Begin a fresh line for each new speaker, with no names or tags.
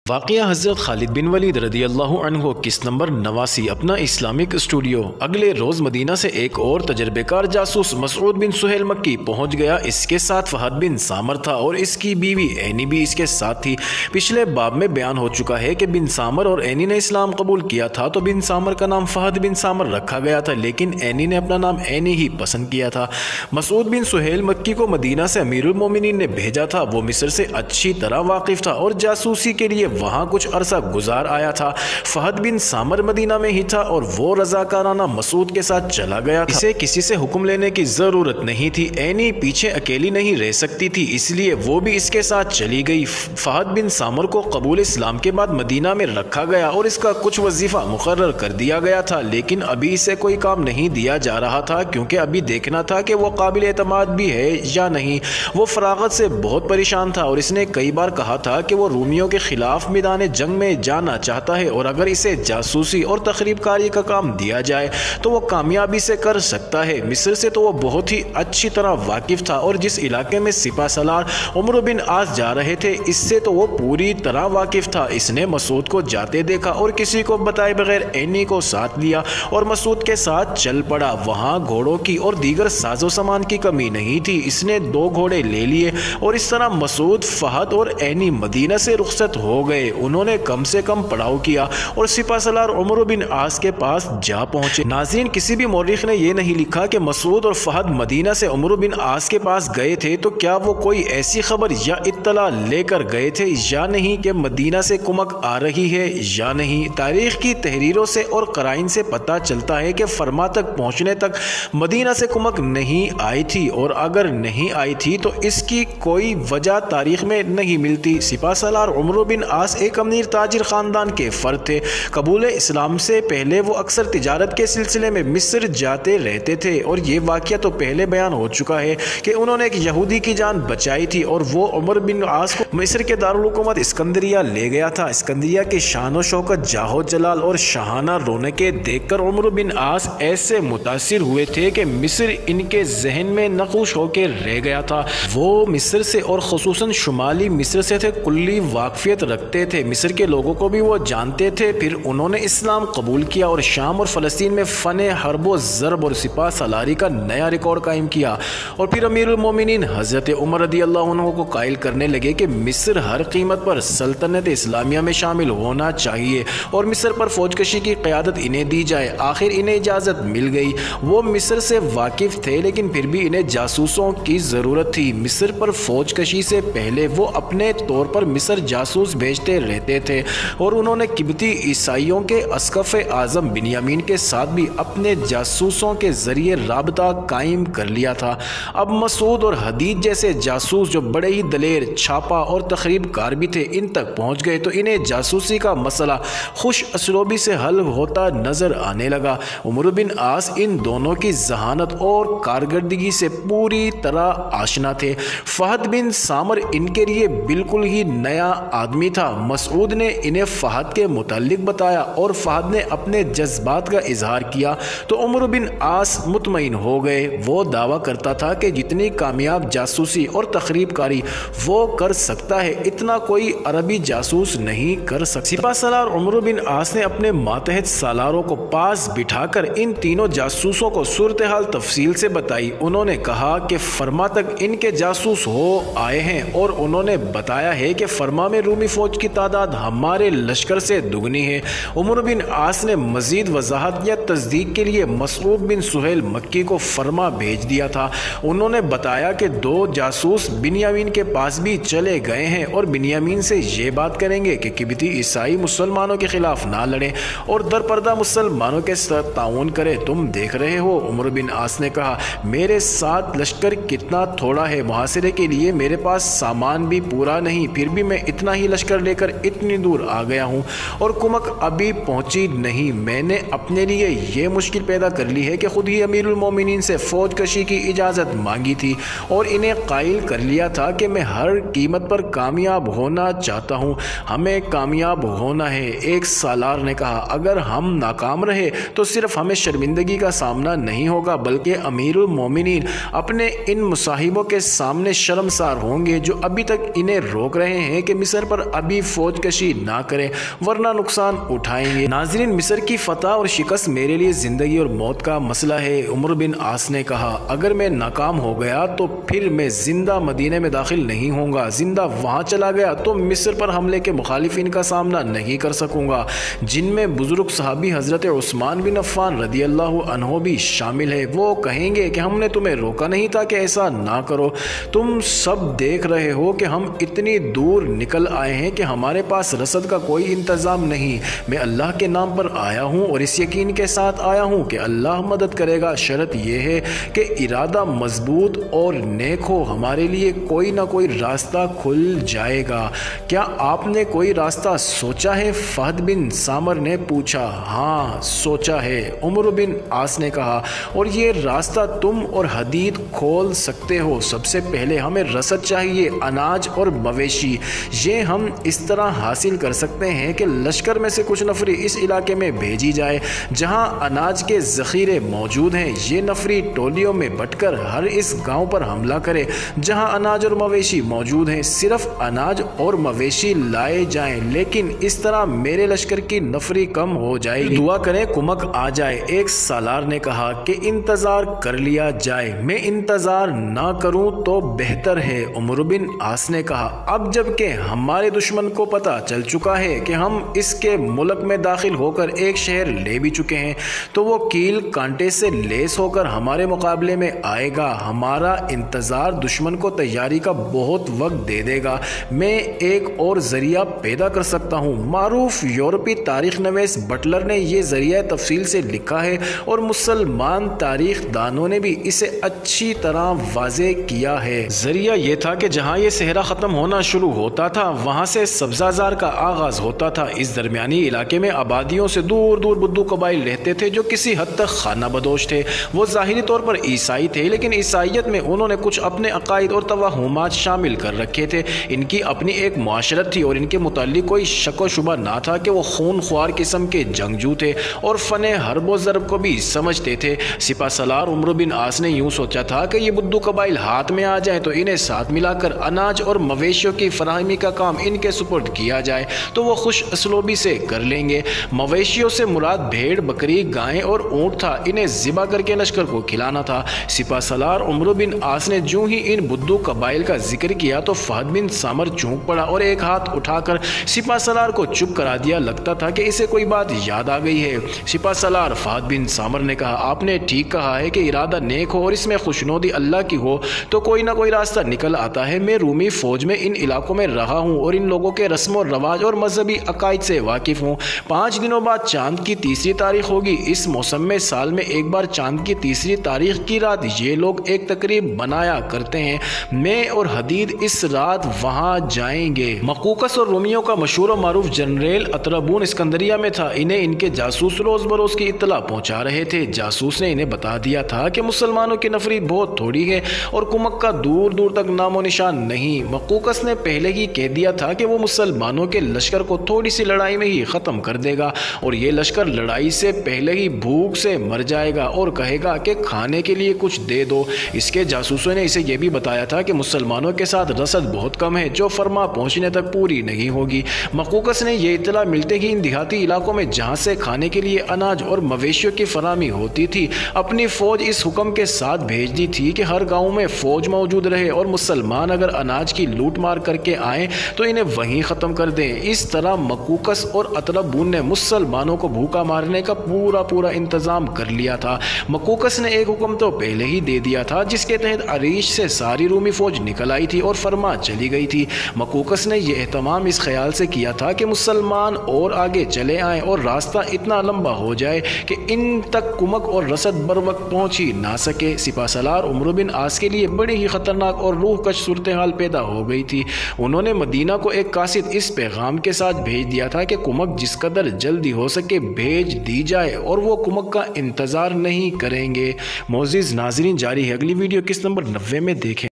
واقعہ حضرت خالد بن ولید رضی اللہ عنہ قسط نمبر 89 اپنا اسلامک اسٹوڈیو۔ اگلے روز مدینہ سے ایک اور تجربے کار جاسوس مسعود بن سہیل مکی پہنچ گیا۔ اس کے ساتھ فہد بن سامر تھا اور اس کی بیوی اینی بھی اس کے ساتھ تھی۔ پچھلے باب میں بیان ہو چکا ہے کہ بن سامر اور اینی نے اسلام قبول کیا تھا تو بن سامر کا نام فہد بن سامر رکھا گیا تھا، لیکن اینی نے اپنا نام اینی ہی پسند کیا تھا۔ مسعود بن سہیل مکی کو مدینہ سے امیر المومنین نے بھیجا تھا۔ وہ مصر سے اچھی طرح واقف تھا اور جاسوسی کے لیے وہاں کچھ عرصہ گزار آیا تھا۔ فہد بن سامر مدینہ میں ہی تھا اور وہ رضاکارانہ مسعود کے ساتھ چلا گیا تھا۔ اسے کسی سے حکم لینے کی ضرورت نہیں تھی۔ اینی پیچھے اکیلی نہیں رہ سکتی تھی، اس لیے وہ بھی اس کے ساتھ چلی گئی۔ فہد بن سامر کو قبول اسلام کے بعد مدینہ میں رکھا گیا اور اس کا کچھ وظیفہ مقرر کر دیا گیا تھا، لیکن ابھی اسے کوئی کام نہیں دیا جا رہا تھا کیونکہ ابھی دیکھنا تھا کہ وہ قابل اعتماد بھی ہے یا نہیں۔ وہ فراغت سے بہت پریشان تھا اور اس نے کئی بار کہا تھا کہ وہ رومیوں کے خلاف میدان جنگ میں جانا چاہتا ہے اور اگر اسے جاسوسی اور تخریب کاری کا کام دیا جائے تو وہ کامیابی سے کر سکتا ہے۔ مصر سے تو وہ بہت ہی اچھی طرح واقف تھا اور جس علاقے میں سپہ سالار عمرو بن عاص جا رہے تھے اس سے تو وہ پوری طرح واقف تھا۔ اس نے مسعود کو جاتے دیکھا اور کسی کو بتائے بغیر اینی کو ساتھ لیا اور مسعود کے ساتھ چل پڑا۔ وہاں گھوڑوں کی اور دیگر ساز و سامان کی کمی نہیں تھی، اس نے 2 گھوڑے لے لیے اور اس طرح مسعود، فہد اور اینی مدینہ سے رخصت ہو گئے۔ انہوں نے کم سے کم پڑاؤ کیا اور سپہ سالار عمرو بن عاص کے پاس جا پہنچے۔ ناظرین، کسی بھی مورخ نے یہ نہیں لکھا کہ مسعود اور فہد مدینہ سے عمرو بن عاص کے پاس گئے تھے تو کیا وہ کوئی ایسی خبر یا اطلاع لے کر گئے تھے یا نہیں کہ مدینہ سے کمک آ رہی ہے یا نہیں۔ تاریخ کی تحریروں سے اور قرائن سے پتہ چلتا ہے کہ فرما تک پہنچنے تک مدینہ سے کمک نہیں آئی تھی، اور اگر نہیں آئی تھی تو اس کی کوئی وجہ تاریخ میں نہیں ملتی۔ سپہ سالار عمرو بن عاص ایک امیر تاجر خاندان کے فرد تھے۔ قبول اسلام سے پہلے وہ اکثر تجارت کے سلسلے میں مصر جاتے رہتے تھے، اور یہ واقعہ تو پہلے بیان ہو چکا ہے کہ انہوں نے ایک یہودی کی جان بچائی تھی اور وہ عمر بن عاص کو مصر کے دارالحکومت اسکندریہ لے گیا تھا۔ اسکندریہ کی شان و شوکت، جاہ و جلال اور شاہانہ رونقیں دیکھ کر عمر بن عاص ایسے متاثر ہوئے تھے کہ مصر ان کے ذہن میں نقوش ہو کے رہ گیا تھا۔ وہ مصر سے اور خصوصاً شمالی مصر سے تھے کلی واقفیت رکھتے تھے، مصر کے لوگوں کو بھی وہ جانتے تھے۔ پھر انہوں نے اسلام قبول کیا اور شام اور فلسطین میں فن حرب و ضرب اور سپہ سالاری کا نیا ریکارڈ قائم کیا، اور پھر امیر المومنین حضرت عمر رضی اللہ عنہ کو قائل کرنے لگے کہ مصر ہر قیمت پر سلطنت اسلامیہ میں شامل ہونا چاہیے اور مصر پر فوج کشی کی قیادت انہیں دی جائے۔ آخر انہیں اجازت مل گئی۔ وہ مصر سے واقف تھے لیکن پھر بھی انہیں جاسوسوں کی ضرورت تھی۔ مصر پر فوج کشی سے پہلے وہ اپنے طور پر مصر جاسوس بھیجتے رہتے تھے، اور انہوں نے قبطی عیسائیوں کے اسقف اعظم بنیامین کے ساتھ بھی اپنے جاسوسوں کے ذریعے رابطہ قائم کر لیا تھا۔ اب مسعود اور حدید جیسے جاسوس جو بڑے ہی دلیر، چھاپا اور تخریب کار بھی تھے ان تک پہنچ گئے تو انہیں جاسوسی کا مسئلہ خوش اسلوبی سے حل ہوتا نظر آنے لگا۔ عمر بن عاص ان دونوں کی ذہانت اور کارکردگی سے پوری طرح آشنا تھے۔ فہد بن سامر ان کے لیے بالکل ہی نیا آدمی تھا۔ مسعود نے انہیں فہد کے متعلق بتایا اور فہد نے اپنے جذبات کا اظہار کیا تو عمر بن عاص مطمئن ہو گئے۔ وہ دعویٰ کرتا تھا کہ جتنی کامیاب جاسوسی اور تخریب کاری وہ کر سکتا ہے اتنا کوئی عربی جاسوس نہیں کر سکتا۔ سپہ سالار عمر بن عاص نے اپنے ماتحت سالاروں کو پاس بٹھا کر ان تینوں جاسوسوں کو صورتحال تفصیل سے بتائی۔ انہوں نے کہا کہ فرما تک ان کے جاسوس ہو آئے ہیں اور انہوں نے بتایا ہے کہ فرما میں رومی فوج کی تعداد ہمارے لشکر سے دگنی ہے۔ عمر بن عاص نے مزید وضاحت یا تصدیق کے لیے مسعود بن سہیل مکی کو فرما بھیج دیا تھا۔ انہوں نے بتایا کہ 2 جاسوس بنیامین کے پاس بھی چلے گئے ہیں اور بنیامین سے یہ بات کریں گے کہ قبطی عیسائی مسلمانوں کے خلاف نہ لڑیں اور در پردہ مسلمانوں کے ساتھ تعاون کریں۔ تم دیکھ رہے ہو، عمر بن عاص نے کہا، میرے ساتھ لشکر کتنا تھوڑا ہے، محاصرے کے لیے میرے پاس سامان بھی پورا نہیں، پھر بھی میں اتنا ہی لشکر لے کر اتنی دور آ گیا ہوں اور کمک ابھی پہنچی نہیں۔ میں نے اپنے لیے یہ مشکل پیدا کر لی ہے کہ خود ہی امیر المومنین سے فوج کشی کی اجازت مانگی تھی اور انہیں قائل کر لیا تھا کہ میں ہر قیمت پر کامیاب ہونا چاہتا ہوں، ہمیں کامیاب ہونا ہے۔ ایک سالار نے کہا، اگر ہم ناکام رہے تو صرف ہمیں شرمندگی کا سامنا نہیں ہوگا بلکہ امیر المومنین اپنے ان مصاحبوں کے سامنے شرمسار ہوں گے جو ابھی تک انہیں روک رہے ہیں کہ مصر پر ابھی بھی فوج کشی نہ کریں ورنہ نقصان اٹھائیں گے۔ ناظرین، مصر کی فتح اور شکست میرے لیے زندگی اور موت کا مسئلہ ہے۔ عمرو بن عاص نے کہا، اگر میں ناکام ہو گیا تو پھر میں زندہ مدینے میں داخل نہیں ہوں گا، زندہ وہاں چلا گیا تو مصر پر حملے کے مخالفین کا سامنا نہیں کر سکوں گا، جن میں بزرگ صحابی حضرت عثمان بن عفان رضی اللہ عنہ بھی شامل ہے۔ وہ کہیں گے کہ ہم نے تمہیں روکا نہیں تھا کہ ایسا نہ کرو، تم سب دیکھ رہے ہو کہ ہم اتنی دور نکل آئے ہیں کہ ہمارے پاس رسد کا کوئی انتظام نہیں۔ میں اللہ کے نام پر آیا ہوں اور اس یقین کے ساتھ آیا ہوں کہ اللہ مدد کرے گا، شرط یہ ہے کہ ارادہ مضبوط اور نیک ہو، ہمارے لیے کوئی نہ کوئی راستہ کھل جائے گا۔ کیا آپ نے کوئی راستہ سوچا ہے؟ فہد بن سامر نے پوچھا۔ ہاں سوچا ہے، عمرو بن عاص نے کہا، اور یہ راستہ تم اور حدید کھول سکتے ہو۔ سب سے پہلے ہمیں رسد چاہیے، اناج اور مویشی۔ یہ ہم اس طرح حاصل کر سکتے ہیں کہ لشکر میں سے کچھ نفری اس علاقے میں بھیجی جائے جہاں اناج کے ذخیرے موجود ہیں۔ یہ نفری ٹولیوں میں بٹ کر ہر اس گاؤں پر حملہ کرے جہاں اناج اور مویشی موجود ہیں۔ صرف اناج اور مویشی لائے جائیں، لیکن اس طرح میرے لشکر کی نفری کم ہو جائے گی۔ دعا کریں کمک آ جائے۔ ایک سالار نے کہا کہ انتظار کر لیا جائے، میں انتظار نہ کروں تو بہتر ہے۔ عمرو بن عاص نے کہا، اب جب کہ ہمارے دشمن کو پتہ چل چکا ہے کہ ہم اس کے ملک میں داخل ہو کر ایک شہر لے بھی چکے ہیں تو وہ کیل کانٹے سے لیس ہو کر ہمارے مقابلے میں آئے گا۔ ہمارا انتظار دشمن کو تیاری کا بہت وقت دے دے گا۔ میں ایک اور ذریعہ پیدا کر سکتا ہوں۔ معروف یورپی تاریخ نویس بٹلر نے یہ ذریعہ تفصیل سے لکھا ہے اور مسلمان تاریخ دانوں نے بھی اسے اچھی طرح واضح کیا ہے۔ ذریعہ یہ تھا کہ جہاں یہ صحرا ختم ہونا شروع ہوتا تھا وہاں سے سبزہ زار کا آغاز ہوتا تھا۔ اس درمیانی علاقے میں آبادیوں سے دور دور بدو قبائل رہتے تھے جو کسی حد تک خانہ بدوش تھے۔ وہ ظاہری طور پر عیسائی تھے، لیکن عیسائیت میں انہوں نے کچھ اپنے عقائد اور توہمات شامل کر رکھے تھے۔ ان کی اپنی ایک معاشرت تھی اور ان کے متعلق کوئی شک و شبہ نہ تھا کہ وہ خون خوار قسم کے جنگجو تھے اور فن حرب و ضرب کو بھی سمجھتے تھے۔ سپہ سالار عمرو بن عاص نے یوں سوچا تھا کہ یہ بدو قبائل ہاتھ میں آ جائیں تو انہیں ساتھ ملا کر اناج اور مویشیوں کی فراہمی کا کام ان کے سپرد کیا جائے تو وہ خوش اسلوبی سے کر لیں گے۔ مویشیوں سے مراد بھیڑ، بکری، گائیں اور اونٹ تھا، انہیں ذبح کر کے لشکر کو کھلانا تھا۔ سپہ سالار عمرو بن عاص نے جو ہی ان بدو قبائل کا ذکر کیا تو فہد بن سامر چونک پڑا اور ایک ہاتھ اٹھا کر سپہ سالار کو چپ کرا دیا۔ لگتا تھا کہ اسے کوئی بات یاد آ گئی ہے۔ سپہ سالار فہد بن سامر نے کہا، آپ نے ٹھیک کہا ہے کہ ارادہ نیک ہو اور اس میں خوشنودی اللہ کی ہو تو کوئی نہ کوئی راستہ نکل آتا ہے۔ میں رومی فوج میں ان علاقوں میں رہا ہوں اور ان لوگوں کے رسم و رواج اور مذہبی عقائد سے واقف ہوں۔ 5 دنوں بعد چاند کی تیسری تاریخ ہوگی۔ اس موسم میں سال میں ایک بار چاند کی تیسری تاریخ کی رات یہ لوگ ایک تقریب بنایا کرتے ہیں۔ میں اور حدید اس رات وہاں جائیں گے۔ مقوقس اور رومیوں کا مشہور و معروف جنرل اطرابون اسکندریہ میں تھا۔ انہیں ان کے جاسوس روز بروز کی اطلاع پہنچا رہے تھے۔ جاسوس نے انہیں بتا دیا تھا کہ مسلمانوں کی نفری بہت تھوڑی ہے اور کمک کا دور دور تک نام و نشان نہیں۔ مقوقس نے پہلے ہی کہہ دیا تھا کہ وہ مسلمانوں کے لشکر کو تھوڑی سی لڑائی میں ہی ختم کر دے گا اور یہ لشکر لڑائی سے پہلے ہی بھوک سے مر جائے گا اور کہے گا کہ کھانے کے لیے کچھ دے دو۔ اس کے جاسوسوں نے اسے یہ بھی بتایا تھا کہ مسلمانوں کے ساتھ رسد بہت کم ہے جو فرما پہنچنے تک پوری نہیں ہوگی۔ مقوقس نے یہ اطلاع ملتے ہی ان دیہاتی علاقوں میں جہاں سے کھانے کے لیے اناج اور مویشیوں کی فراہمی ہوتی تھی اپنی فوج اس حکم کے ساتھ بھیج دی تھی کہ ہر گاؤں میں فوج موجود رہے اور مسلمان اگر اناج کی لوٹ مار کر کے آئیں تو انہیں وہیں ختم کر دیں۔ اس طرح مقوقس اور اطرابون نے مسلمانوں کو بھوکا مارنے کا پورا انتظام کر لیا تھا۔ مقوقس نے ایک حکم تو پہلے ہی دے دیا تھا جس کے تحت عریش سے ساری رومی فوج نکل آئی تھی اور فرما چلی گئی تھی۔ مقوقس نے یہ اہتمام اس خیال سے کیا تھا کہ مسلمان اور آگے چلے آئیں اور راستہ اتنا لمبا ہو جائے کہ ان تک کمک اور رسد بر وقت پہنچ ہی نہ سکے۔ سپہ سالار عمرو بن عاص کے لیے بڑی ہی خطرناک اور روح کش صورتحال پیدا ہو گئی تھی۔ انہوں نے مدینہ کو ایک قاصد اس پیغام کے ساتھ بھیج دیا تھا کہ کمک جس قدر جلدی ہو سکے بھیج دی جائے اور وہ کمک کا انتظار نہیں کریں گے۔ معزز ناظرین، جاری ہے اگلی ویڈیو کس نمبر 90 میں دیکھیں۔